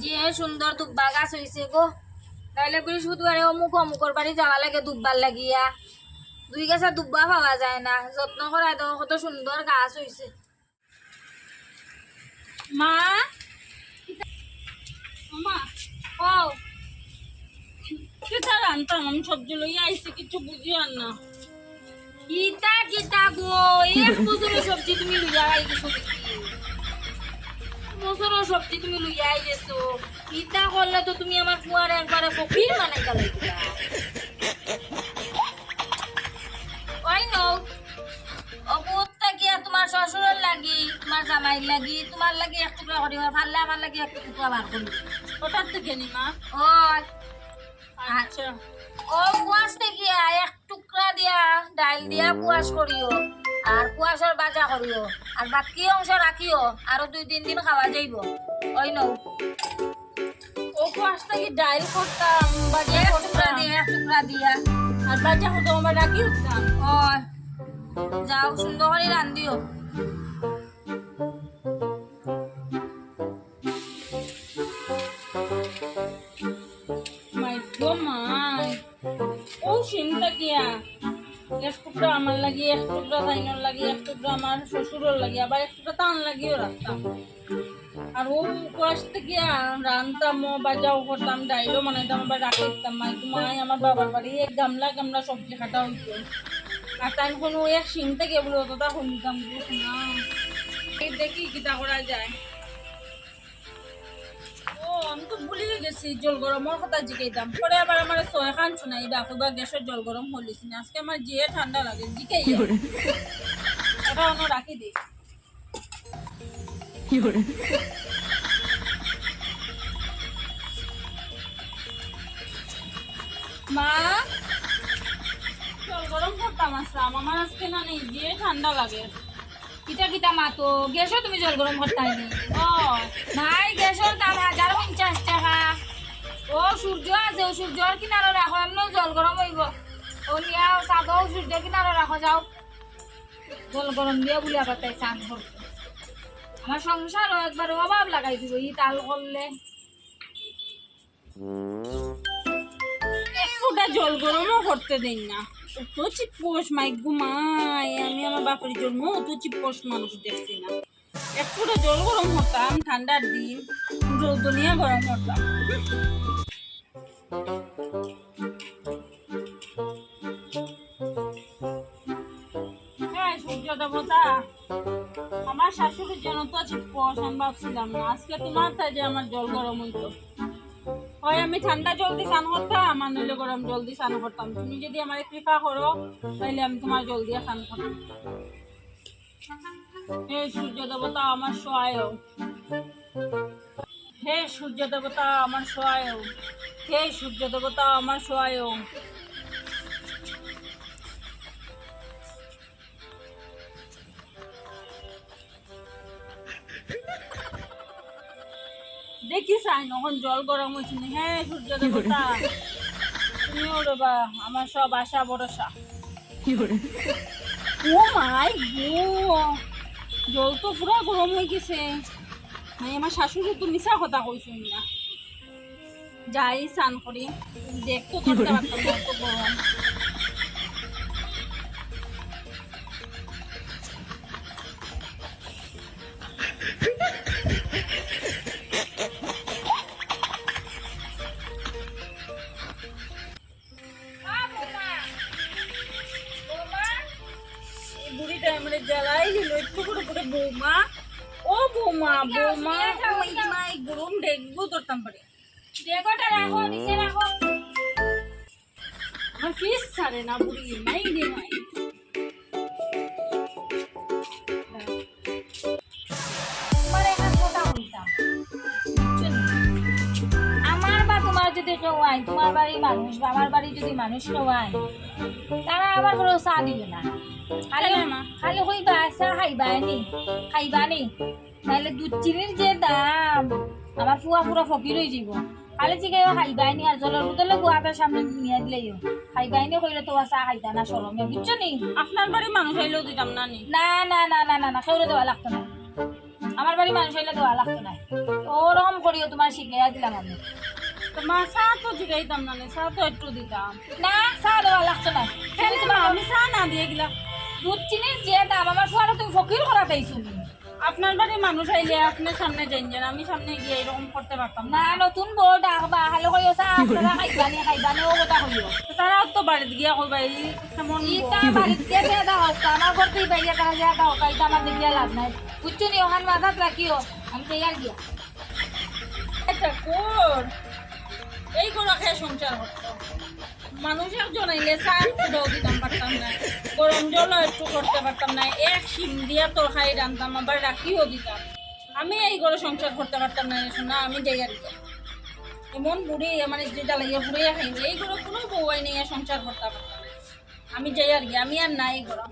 যে সুন্দর দুব্বা গাছ হয়েছে গো, তাইলে বৃহস্পতিবারে অমুক অমুকর বাড়ি যাওয়া লাগে দুব্বার লাগিয়া। দুই গাছা দুব্বা পাওয়া যায় না, যত্ন করা তো কত সুন্দর গাছ হয়েছে। মা মা ও কিতা রান্তাম আমি সবজি লইয়া আইছি, কিছু বুঝি আর না। কিতা কিতা গো, এক বছরের সবজি তুমি লইয়া আই গেছো দেখি। বছরের সবজি তুমি লইয়া আই গেছো, কিতা করলে তো তুমি আমার ফুয়ার একবারে ফকির বানাইতা লাগিলা। ওই নও অবুতটা কি তোমার শ্বশুরের লাগি, তোমার জামাইর লাগি, তোমার লাগি এক টুকরা করিব, পারলে আমার লাগি এক টুকরা বার করিব। হঠাৎ থেকে নি মা? ও আচ্ছা ও কুয়াশ থেকে এক টুকরা দিয়া ডাইল দিয়া কুয়াশ করিও, আর কুয়াশর বাজা করিও, আর বাকি অংশ রাখিও, আরো 2-3 দিন খাওয়া যাইব। ওই নও ও পাঁচটা কি ডাইল করতাম, বাজা এক টুকরা করতাম, দিয়া এক টুকরা দিয়া। আর বাজা হতো আমার রাখি উঠতাম। ও যাও সুন্দর করে রান্ধিও। মাই গো মাই, ও সিমটা কিয়া এক টুকরা আমার লাগি, এক টুকরা তাইনর লাগি, এক টুকরা আমার শ্বশুরের লাগি, আবার এক টুকরা তান লাগিও রাখতাম। আর ও কষ্ট গিয়া রান্তাম, বাজাও করতাম, ডাইলও বানাইতাম, আবার রাখি দিতাম। মাই গো মাই, আমার বাবার বাড়ি এক গামলা গামলা সবজি কাটা হইতো। আর তাই কোনো এক সিম থেকে বলে অতটা শুনতাম না। দেখি কিতা করা যায়। ও আমি তো ভুলিয়ে গেছি জল গরমের কথা জিকাইতাম, পরে আবার আমার ছয় খান শুনাই বা গ্যাসের জল গরম হলিস না। আজকে আমার যে ঠান্ডা লাগে জিকাই এটা অন্য রাখি দিই। মা জল গরম করতাম আসলাম, আমার আজকে না নেই যে ঠান্ডা লাগে। কিতা কিতা মা তো গ্যাসও তুমি জল গরম করতাই নি? ও নাই গ্যাসের দাম 1050 টাকা। ও সূর্য আছে, ও সূর্যর কিনারে রাখো, এমন জল গরম হইব। ও নিয়া চাঁদও সূর্যের কিনারে রাখো, যাও জল গরম দিয়ে বলে আবার তাই চান করতে। আমার সংসারও একবার অভাব লাগাই দিব ই তাল করলে। একটুটা জল গরমও করতে দেই না, অত চিপকোষ। মাই গো মাই, আমি আমার বাপের জন্ম অত চিপকোষ মানুষ দেখছি না। একটুটা জল গরম হতাম ঠান্ডার দিন, রৌদ্র নিয়ে গরম হতাম। হ্যাঁ সূর্য দেবতা, আমার শাশুড়ির জন্য তো চিপকোষ, আমি ভাবছিলাম না আজকে তোমার তাই যে আমার জল গরম হইতো। হয় আমি ঠান্ডা জল দিয়ে স্নান করতাম, আমার নইলে গরম জল দিয়ে স্নান করতাম। তুমি যদি আমার কৃপা করো তাহলে আমি তোমার জল দিয়ে স্নান করতাম। হে সূর্য দেবতা আমার সহায় হও, হে সূর্য দেবতা আমার সহায় হও, হে সূর্য দেবতা আমার সহায় হও। দেখি চাই নখন জল গরম হয়েছে। হ্যাঁ সূর্য দেবতা তুমিও দেবা আমার সব আশা ভরসা। ও মাই গো, জল তো পুরো গরম হয়ে গেছে। মানে আমার শাশুড়ি তো মিশা কথা কইছেন না, যাই স্নান করি, দেখতে করতে পারতাম না, এত গরম। এই বুড়িটা মানে জ্বালাই দিল একটু করে করে। বৌমা ও বৌমা, বৌমা ওই মা এই গরম ডেকবো ধরতাম পারে। দেগটা রাখো, নিচে রাখো। আমার ফিস ছাড়ে না বুড়ি, নাই রে নাই। তোমার একটা কথা বলতাম, আমার বা তোমার যদি কেউ আইন, তোমার বাড়ির মানুষ বা আমার বাড়ি যদি মানুষ কেউ আইন, তারা আমার ঘরে চা দিবে না। খালি খালি কইবা চা খাইবা নি, খাইবা নি, নাহলে দুধ চিনির যে দাম, আমার ফুয়া পুরা ফকির হয়ে যাব। খালি জিগাইও খাইবা নি, আর জলের বোতলে গুয়াটার সামনে নিয়ে দিলেও খাইবা নি, কইলে তোমার চা খাইতা না সরমে, বুঝছো নি? আপনার বাড়ির মানুষ আইলেও দিতাম না নি? না না না না না না, খেউরে দেওয়া লাগতো না। আমার বাড়ি মানুষ হইলে দেওয়া লাগতো না ওরকম করিও তোমার শিখাইয়া দিলাম আমি তো মা চা তো জিগাইতাম না চা তো একটু দিতাম না চা দেওয়া লাগতো না তুমি তোমার আমি চা না দিয়ে গেলাম দুধ চিনির যে দাম আমার ছোয়াটা তুমি ফকির করা পেয়েছো আপনার বাড়ি মানুষ আইলে আপনার সামনে যাইছেন আমি সামনে গিয়ে এরকম করতে পারতাম না না নতুন বউ ডাকবা হালো কইও চা আপনারা খাইবানি ও কথা কইও তারাও তো বাড়িতে গিয়া কইবা এই কেমন ইটা বাড়িতে গিয়ে দেওয়া হোক আমার ঘরতেই বাইরে দেখা যায় দেওয়া হোক এটা আমার দেখিয়া লাভ নাই বুঝছো নি ওখান মাথাত রাখিও আমি তৈয়ার গিয়া একটা কর এই করে খেয়ে সংসার করতো মানুষ একজন আইলে চা একটু দাও দিতাম পারতাম না গরম জলও একটু করতে পারতাম না এক শিম দিয়া তরকারি রান্তাম আবার রাখিও দিতাম আমি এই করে সংসার করতে পারতাম না শোনা আমি জায়গা দিতাম এমন বুড়ি আমার যেটা লাগিয়ে বুড়িয়ে খাইনি এই করে কোনো বউয়াই নিয়ে সংসার করতে পারতাম না আমি যাই আর কি আমি আর নাই গরম